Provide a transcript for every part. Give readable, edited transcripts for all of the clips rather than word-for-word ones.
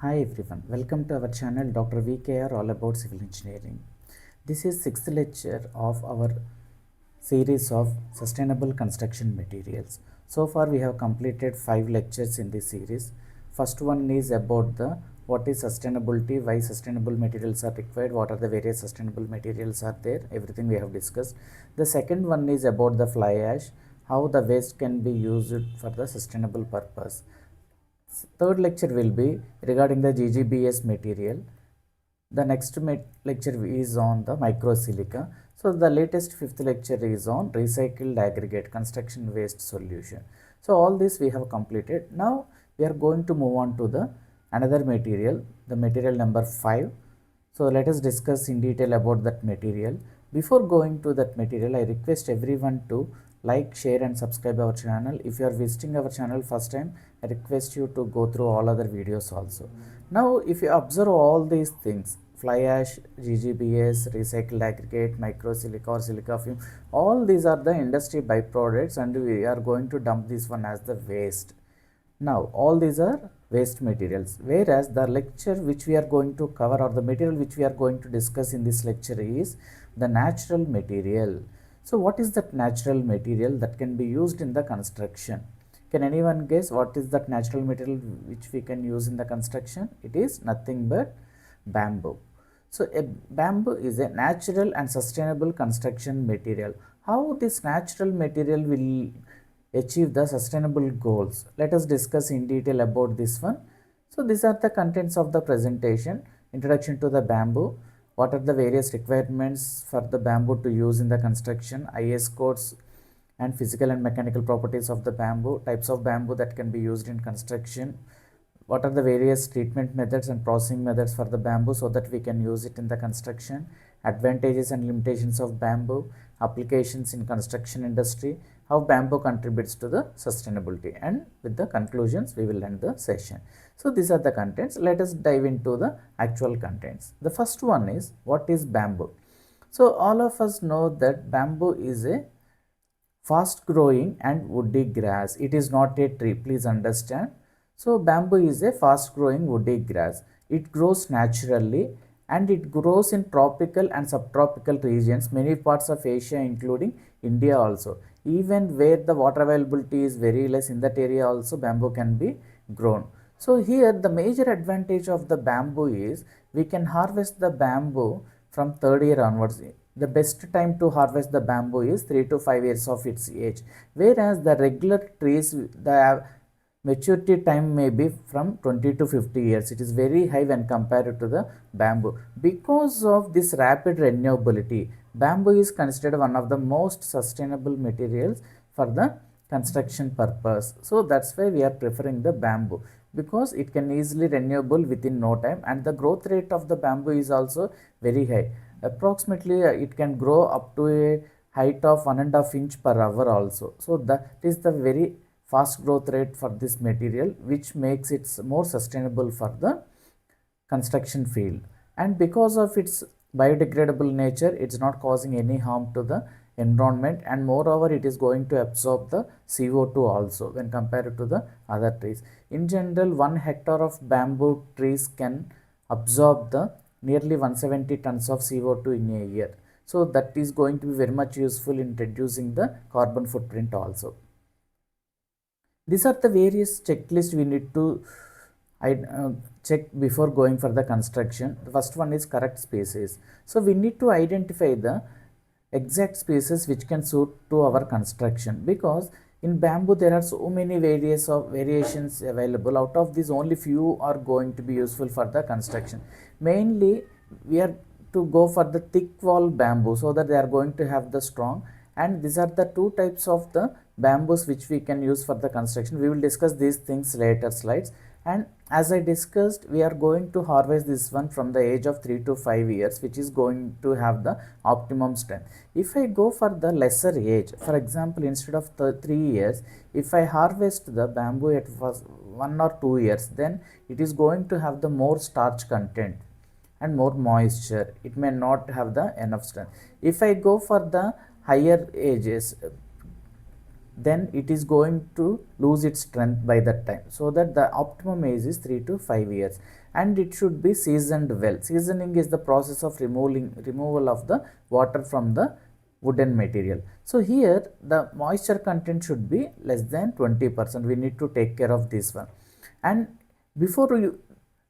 Hi everyone, welcome to our channel Dr.VKR all about civil engineering. This is sixth lecture of our series of sustainable construction materials. So far we have completed 5 lectures in this series. First one is about the what is sustainability, why sustainable materials are required, what are the various sustainable materials are there, everything we have discussed. The second one is about the fly ash, how the waste can be used for the sustainable purpose. Third lecture will be regarding the GGBS material. The next lecture is on the microsilica. So the latest fifth lecture is on recycled aggregate construction waste solution. So all this we have completed. Now we are going to move on to the another material, the material number 5. So let us discuss in detail about that material. Before going to that material, I request everyone to like, share and subscribe our channel. If you are visiting our channel first time, I request you to go through all other videos also. Now if you observe all these things, fly ash, GGBS, recycled aggregate, microsilica or silica film, all these are the industry byproducts and we are going to dump this one as the waste. Now all these are waste materials, whereas the lecture which we are going to cover or the material which we are going to discuss in this lecture is the natural material. So what is that natural material that can be used in the construction? Can anyone guess what is that natural material which we can use in the construction? It is nothing but bamboo. So a bamboo is a natural and sustainable construction material. How this natural material will achieve the sustainable goals? Let us discuss in detail about this one. So these are the contents of the presentation. Introduction to the bamboo. What are the various requirements for the bamboo to use in the construction? IS codes and physical and mechanical properties of the bamboo. Types of bamboo that can be used in construction. What are the various treatment methods and processing methods for the bamboo so that we can use it in the construction? Advantages and limitations of bamboo, applications in construction industry, how bamboo contributes to the sustainability, and with the conclusions we will end the session. So these are the contents. Let us dive into the actual contents. The first one is, what is bamboo? So all of us know that bamboo is a fast growing and woody grass. It is not a tree, please understand. So bamboo is a fast growing woody grass. It grows naturally and it grows in tropical and subtropical regions, many parts of Asia including India also. Even where the water availability is very less, in that area also bamboo can be grown. So here the major advantage of the bamboo is we can harvest the bamboo from third year onwards. The best time to harvest the bamboo is 3 to 5 years of its age, whereas the regular trees, the maturity time may be from 20 to 50 years. It is very high when compared to the bamboo. Because of this rapid renewability, bamboo is considered one of the most sustainable materials for the construction purpose. So that's why we are preferring the bamboo, because it can easily renewable within no time, and the growth rate of the bamboo is also very high. Approximately it can grow up to a height of 1.5 inch per hour also. So that is the very fast growth rate for this material, which makes it more sustainable for the construction field. And because of its biodegradable nature, it's not causing any harm to the environment, and moreover it is going to absorb the CO2 also when compared to the other trees. In general, 1 hectare of bamboo trees can absorb the nearly 170 tons of CO2 in a year. So that is going to be very much useful in reducing the carbon footprint also. These are the various checklists we need to check before going for the construction. The first one is correct species. So we need to identify the exact species which can suit to our construction, because in bamboo there are so many variations available. Out of these, only few are going to be useful for the construction. Mainly we are to go for the thick wall bamboo, so that they are going to have the strong, and these are the two types of the bamboos which we can use for the construction. We will discuss these things later slides. And as I discussed, we are going to harvest this one from the age of 3 to 5 years, which is going to have the optimum strength. If I go for the lesser age, for example, instead of 3 years, if I harvest the bamboo at 1 or 2 years, then it is going to have the more starch content and more moisture. It may not have the enough strength. If I go for the higher ages, then it is going to lose its strength by that time. So that the optimum age is 3 to 5 years, and it should be seasoned well. Seasoning is the process of removal of the water from the wooden material. So here the moisture content should be less than 20%. We need to take care of this one. And before you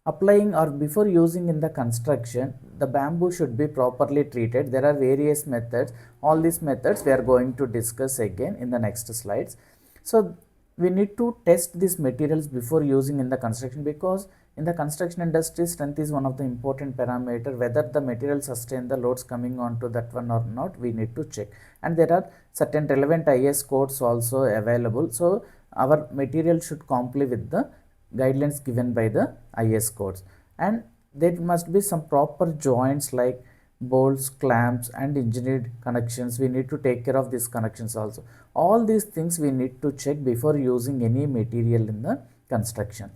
applying or before using in the construction, the bamboo should be properly treated. There are various methods. All these methods we are going to discuss again in the next slides. So we need to test these materials before using in the construction, because in the construction industry, strength is one of the important parameter. Whether the material sustain the loads coming onto that one or not, we need to check. And there are certain relevant IS codes also available. So our material should comply with the guidelines given by the IS codes, and there must be some proper joints like bolts, clamps and engineered connections. We need to take care of these connections also. All these things we need to check before using any material in the construction.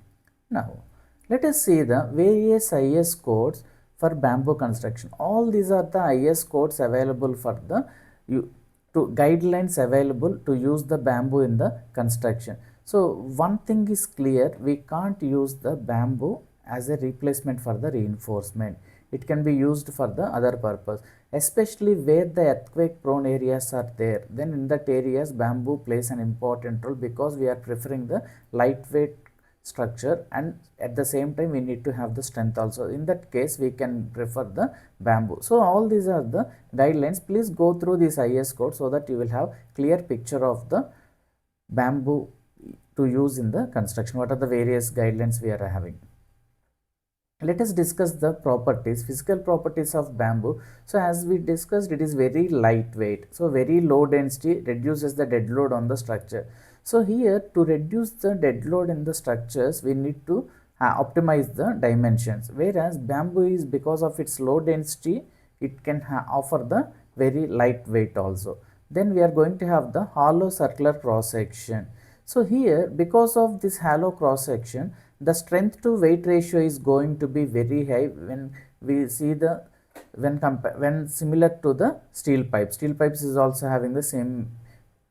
Now let us see the various IS codes for bamboo construction. All these are the IS codes available for the guidelines available to use the bamboo in the construction. So one thing is clear, we can't use the bamboo as a replacement for the reinforcement. It can be used for the other purpose, especially where the earthquake prone areas are there. Then in that areas bamboo plays an important role, because we are preferring the lightweight structure, and at the same time we need to have the strength also. In that case we can prefer the bamboo. So all these are the guidelines. Please go through this IS code so that you will have clear picture of the bamboo to use in the construction. What are the various guidelines we are having? Let us discuss the properties, physical properties of bamboo. So as we discussed, it is very lightweight, so very low density, reduces the dead load on the structure. So here, to reduce the dead load in the structures, we need to optimize the dimensions, whereas bamboo is, because of its low density, it can offer the very lightweight also. Then we are going to have the hollow circular cross section. So here, because of this hollow cross section, the strength to weight ratio is going to be very high when we see the when similar to the steel pipes. Steel pipes is also having the same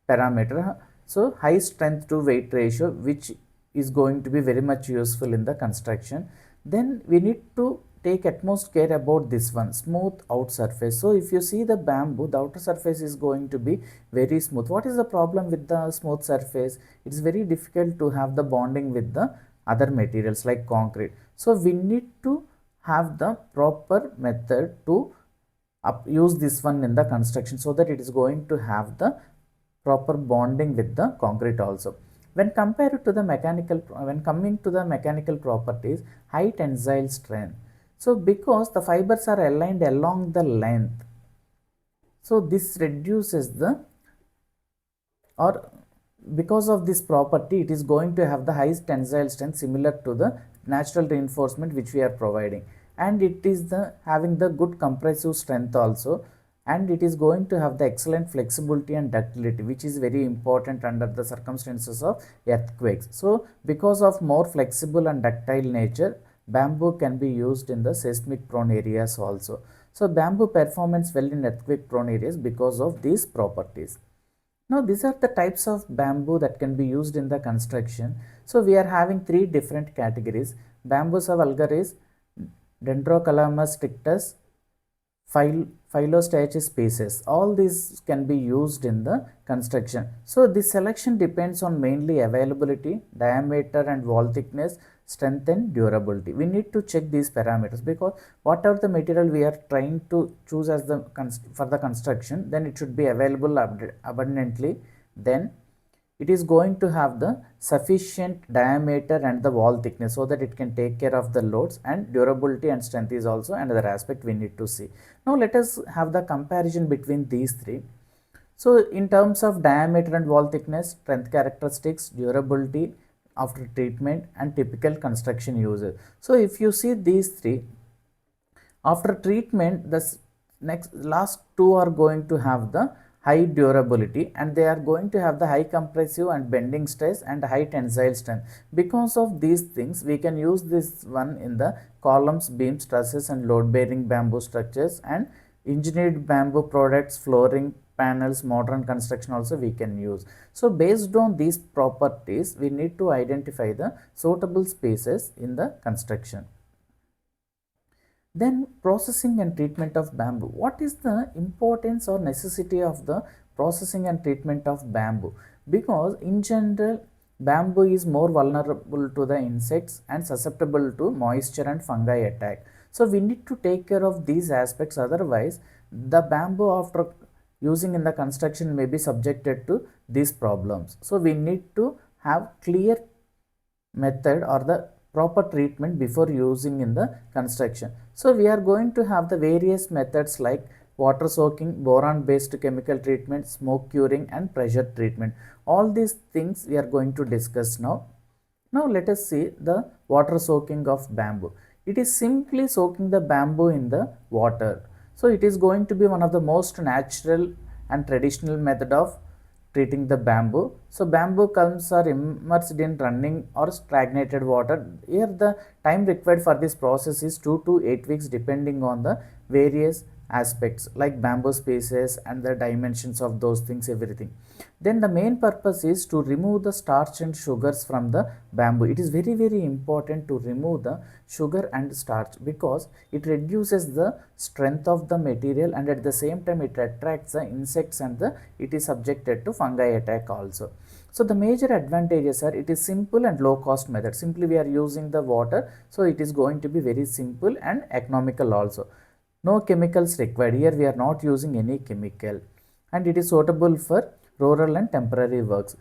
parameter. So high strength to weight ratio, which is going to be very much useful in the construction. Then we need to take utmost care about this one, smooth out surface. So if you see the bamboo, the outer surface is going to be very smooth. What is the problem with the smooth surface? It is very difficult to have the bonding with the other materials like concrete. So we need to have the proper method to use this one in the construction, so that it is going to have the proper bonding with the concrete also. When compared to the mechanical, when coming to the mechanical properties, high tensile strength. So because the fibers are aligned along the length, so this reduces the, or because of this property, it is going to have the highest tensile strength similar to the natural reinforcement which we are providing, and it is the having the good compressive strength also, and it is going to have the excellent flexibility and ductility, which is very important under the circumstances of earthquakes. So because of more flexible and ductile nature, bamboo can be used in the seismic prone areas also. So bamboo performs well in earthquake prone areas because of these properties. Now these are the types of bamboo that can be used in the construction. So we are having three different categories: Bambusa vulgaris, Dendrocalamus strictus, Phyllostaceous species. All these can be used in the construction. So this selection depends on mainly availability, diameter and wall thickness, strength and durability. We need to check these parameters, because whatever the material we are trying to choose as the for the construction, then it should be available abundantly. Then it is going to have the sufficient diameter and the wall thickness, so that it can take care of the loads, and durability and strength is also another aspect we need to see. Now let us have the comparison between these three. So in terms of diameter and wall thickness, strength characteristics, durability after treatment, and typical construction uses. So if you see these three, after treatment, the last two are going to have the high durability, and they are going to have the high compressive and bending stress and high tensile strength. Because of these things, we can use this one in the columns, beams, trusses and load bearing bamboo structures, and engineered bamboo products, flooring, panels, modern construction also we can use. So based on these properties, we need to identify the suitable spaces in the construction. Then processing and treatment of bamboo. What is the importance or necessity of the processing and treatment of bamboo? Because in general, bamboo is more vulnerable to the insects and susceptible to moisture and fungi attack. So we need to take care of these aspects, otherwise the bamboo after using in the construction may be subjected to these problems. So we need to have clear method or the proper treatment before using in the construction. So we are going to have the various methods like water soaking, boron based chemical treatment, smoke curing and pressure treatment. All these things we are going to discuss now. Now let us see the water soaking of bamboo. It is simply soaking the bamboo in the water. So it is going to be one of the most natural and traditional method of treating the bamboo. So bamboo culms are immersed in running or stagnated water. Here the time required for this process is 2 to 8 weeks depending on the various aspects like bamboo species and the dimensions of those things, everything. Then the main purpose is to remove the starch and sugars from the bamboo. It is very important to remove the sugar and starch because it reduces the strength of the material and at the same time it attracts the insects and it is subjected to fungi attack also. So the major advantages are it is simple and low cost method. Simply we are using the water, so it is going to be very simple and economical also. No chemicals required. Here we are not using any chemical and it is suitable for rural and temporary works.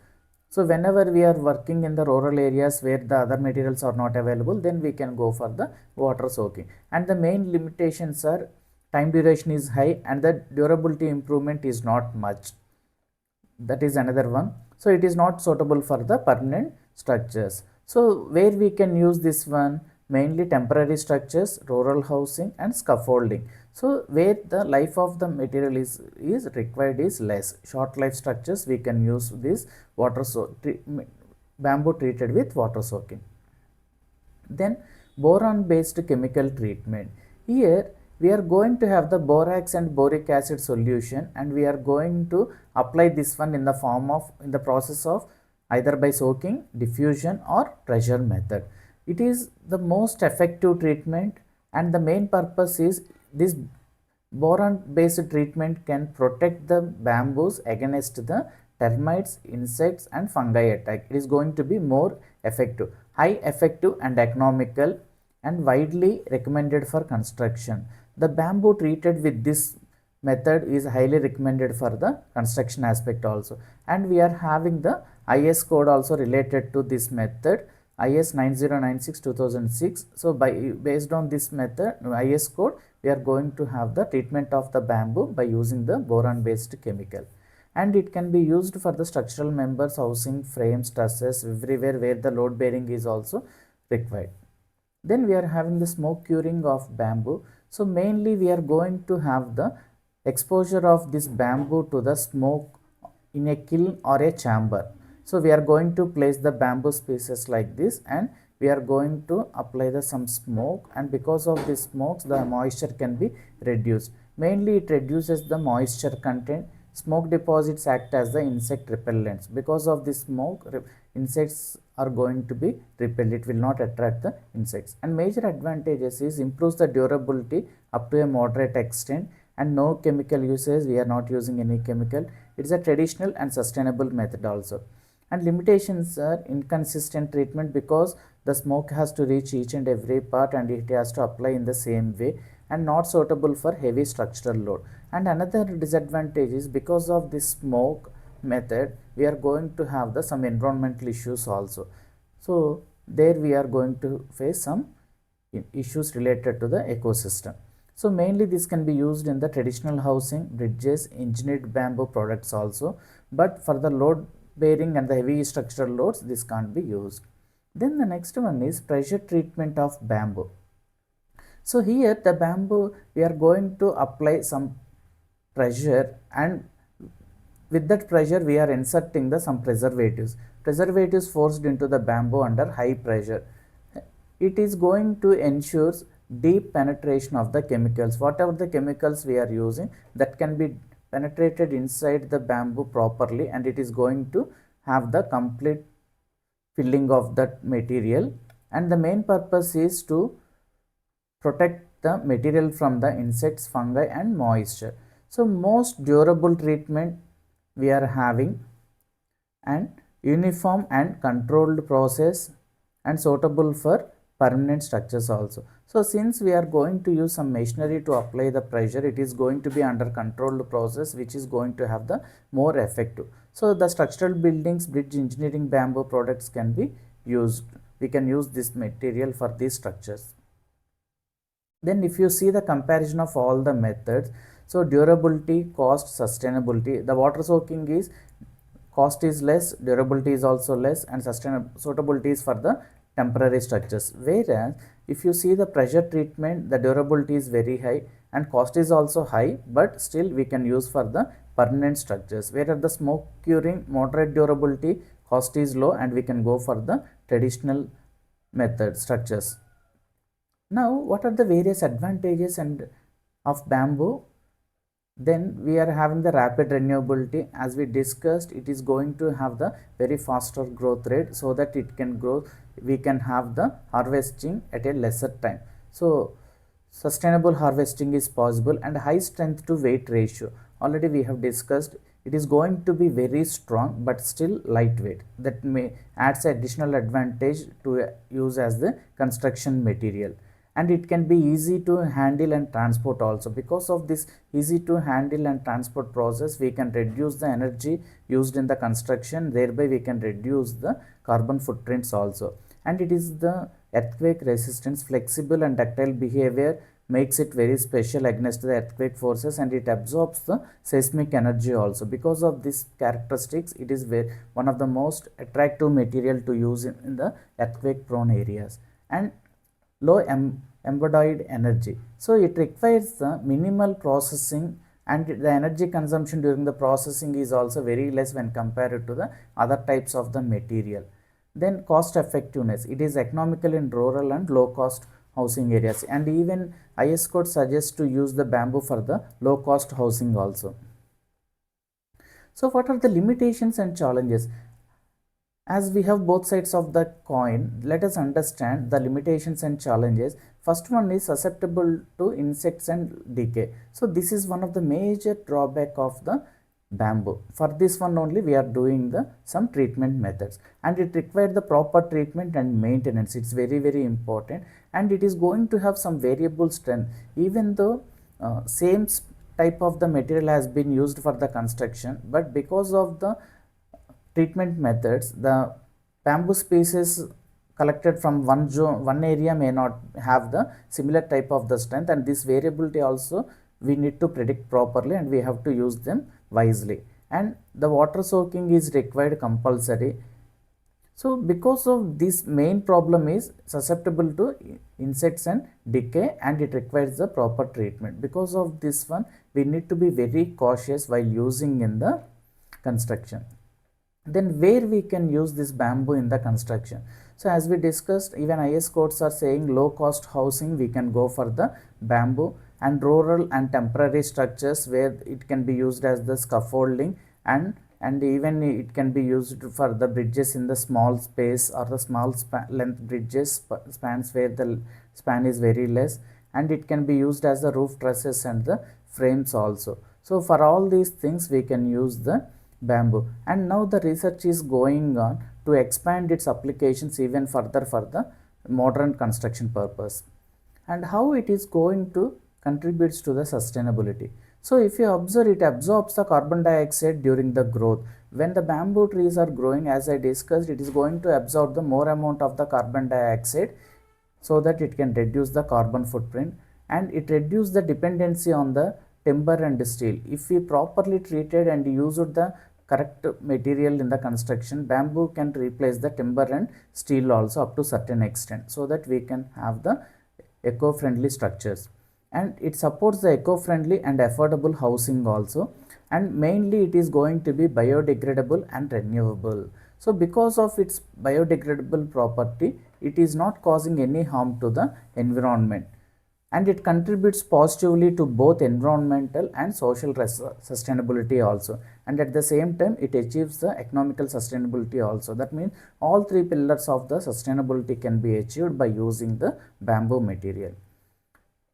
So whenever we are working in the rural areas where the other materials are not available, then we can go for the water soaking. And the main limitations are time duration is high and the durability improvement is not much. That is another one. So it is not suitable for the permanent structures. So where we can use this one? Mainly temporary structures, rural housing and scaffolding. So where the life of the material is required is less. Short life structures we can use this bamboo treated with water soaking. Then boron based chemical treatment. Here we are going to have the borax and boric acid solution and we are going to apply this one in the form of in the process of either by soaking, diffusion or pressure method. It is the most effective treatment and the main purpose is this boron based treatment can protect the bamboos against the termites, insects and fungi attack. It is going to be more effective, high effective and economical and widely recommended for construction. The bamboo treated with this method is highly recommended for the construction aspect also, and we are having the IS code also related to this method, IS 9096/2006. So based on this method IS code, we are going to have the treatment of the bamboo by using the boron based chemical, and it can be used for the structural members, housing, frames, trusses, everywhere where the load bearing is also required. Then we are having the smoke curing of bamboo. So mainly we are going to have the exposure of this bamboo to the smoke in a kiln or a chamber. So we are going to place the bamboo pieces like this and we are going to apply some smoke, and because of this smoke the moisture can be reduced. Mainly it reduces the moisture content. Smoke deposits act as the insect repellents. Because of this smoke, insects are going to be repelled. It will not attract the insects. And major advantages is improves the durability up to a moderate extent and no chemical usage. We are not using any chemical. It is a traditional and sustainable method also. And limitations are inconsistent treatment because the smoke has to reach each and every part and it has to apply in the same way, and not suitable for heavy structural load. And another disadvantage is because of this smoke method we are going to have some environmental issues also. So there we are going to face some issues related to the ecosystem. So mainly this can be used in the traditional housing, bridges, engineered bamboo products also, but for the load bearing and the heavy structural loads this can't be used. Then the next one is pressure treatment of bamboo. So here the bamboo we are going to apply some pressure, and with that pressure we are inserting some preservatives forced into the bamboo under high pressure. It is going to ensure deep penetration of the chemicals. Whatever the chemicals we are using, that can be penetrated inside the bamboo properly, and it is going to have the complete filling of that material, and the main purpose is to protect the material from the insects, fungi and moisture. So most durable treatment we are having and uniform and controlled process and suitable for permanent structures also. So since we are going to use some machinery to apply the pressure, it is going to be under controlled process, which is going to have the more effective. So the structural buildings, bridge engineering bamboo products can be used. We can use this material for these structures. Then if you see the comparison of all the methods, so durability, cost, sustainability, the water soaking is cost is less, durability is also less, and suitability is for the temporary structures. Whereas if you see the pressure treatment, the durability is very high and cost is also high, but still we can use for the permanent structures. Whereas the smoke curing, moderate durability, cost is low, and we can go for the traditional method structures. Now, what are the various advantages and of bamboo? Then we are having the rapid renewability. As we discussed, it is going to have the very faster growth rate, so that it can grow, we can have the harvesting at a lesser time. So sustainable harvesting is possible, and high strength to weight ratio. Already we have discussed, it is going to be very strong but still lightweight. That may adds additional advantage to use as the construction material. And it can be easy to handle and transport also. Because of this easy to handle and transport process, we can reduce the energy used in the construction, thereby we can reduce the carbon footprints also. And it is the earthquake resistance, flexible and ductile behavior makes it very special against the earthquake forces, and it absorbs the seismic energy also. Because of these characteristics, it is one of the most attractive material to use in the earthquake prone areas. And low embodied energy, so it requires the minimal processing, and the energy consumption during the processing is also very less when compared to the other types of the material. Then cost effectiveness, it is economical in rural and low cost housing areas, and even IS code suggests to use the bamboo for the low cost housing also. So what are the limitations and challenges? As we have both sides of the coin, let us understand the limitations and challenges. First one is susceptible to insects and decay. So this is one of the major drawback of the bamboo. For this one only we are doing the some treatment methods, and it required the proper treatment and maintenance. It's very important, and it is going to have some variable strength. Even though same type of the material has been used for the construction, but because of the treatment methods, the bamboo species collected from one area may not have the similar type of the strength, and this variability also we need to predict properly, and we have to use them wisely. And the water soaking is required compulsory. So because of this main problem is susceptible to insects and decay, and it requires the proper treatment. Because of this one, we need to be very cautious while using in the construction. Then where we can use this bamboo in the construction? So as we discussed, even IS codes are saying low cost housing we can go for the bamboo, and rural and temporary structures where it can be used as the scaffolding, and even it can be used for the bridges in the small space, or the small length bridges, spans where the span is very less, and it can be used as the roof trusses and the frames also. So for all these things we can use the bamboo, and now the research is going on to expand its applications even further for the modern construction purpose. And how it is going to contributes to the sustainability. So if you observe, it absorbs the carbon dioxide during the growth. When the bamboo trees are growing, as I discussed, it is going to absorb the more amount of the carbon dioxide, so that it can reduce the carbon footprint, and it reduces the dependency on the timber and steel. If we properly treated and used the correct material in the construction, bamboo can replace the timber and steel also up to certain extent, so that we can have the eco-friendly structures. And it supports the eco-friendly and affordable housing also, and mainly it is going to be biodegradable and renewable. So because of its biodegradable property, it is not causing any harm to the environment. and it contributes positively to both environmental and social sustainability also, and at the same time it achieves the economical sustainability also. That means all three pillars of the sustainability can be achieved by using the bamboo material.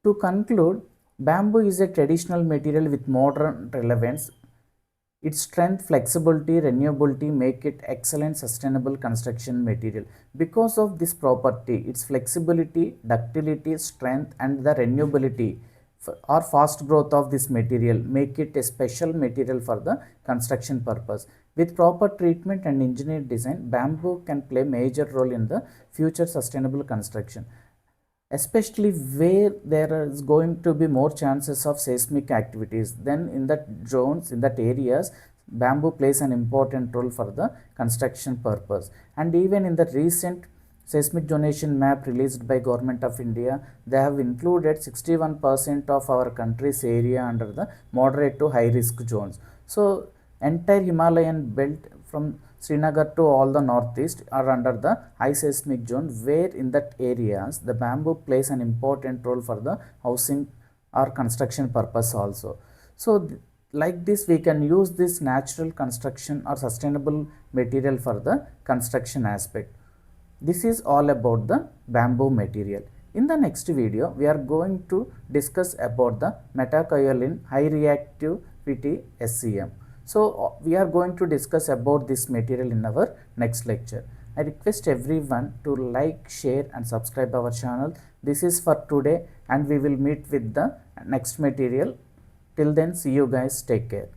To conclude, bamboo is a traditional material with modern relevance. Its strength, flexibility, renewability make it excellent sustainable construction material. Because of this property, its flexibility, ductility, strength and the renewability or fast growth of this material make it a special material for the construction purpose. With proper treatment and engineered design, bamboo can play major role in the future sustainable construction, especially where there is going to be more chances of seismic activities. Then in that zones, in that areas, bamboo plays an important role for the construction purpose. And even in the recent seismic zonation map released by Government of India, they have included 61% of our country's area under the moderate to high risk zones. So entire Himalayan belt from Srinagar to all the northeast are under the high seismic zone, where in that areas the bamboo plays an important role for the housing or construction purpose also. So like this we can use this natural construction or sustainable material for the construction aspect. This is all about the bamboo material. In the next video, we are going to discuss about the metakaolin high reactivity SCM. So, we are going to discuss about this material in our next lecture. I request everyone to like, share and subscribe our channel. This is for today and we will meet with the next material. Till then, see you guys. Take care.